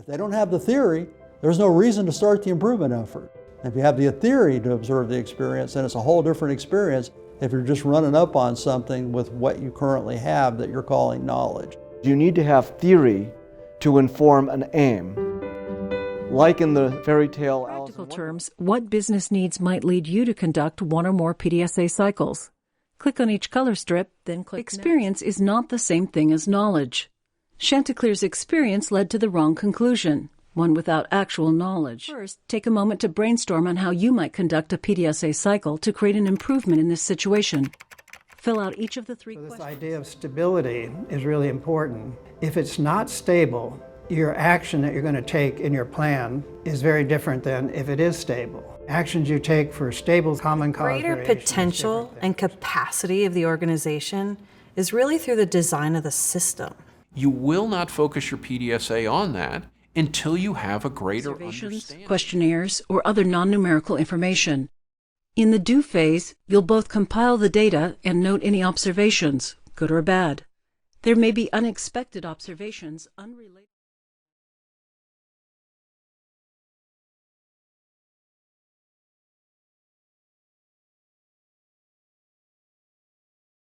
If they don't have the theory, there's no reason to start the improvement effort. If you have the theory to observe the experience, then it's a whole different experience if you're just running up on something with what you currently have that you're calling knowledge. You need to have theory to inform an aim. Like in the fairy tale In practical terms, what business needs might lead you to conduct one or more PDSA cycles? Click on each color strip, then click Experience is not the same thing as knowledge. Chanticleer's experience led to the wrong conclusion, one without actual knowledge. First, take a moment to brainstorm on how you might conduct a PDSA cycle to create an improvement in this situation. Fill out each of the three questions. This idea of stability is really important. If it's not stable, your action that you're going to take in your plan is very different than if it is stable. Actions you take for stable common cause Greater potential and capacity of the organization is really through the design of the system. You will not focus your PDSA on that until you have a greater understanding. Questionnaires, or other non-numerical information. In the do phase, you'll both compile the data and note any observations, good or bad. There may be unexpected observations unrelated.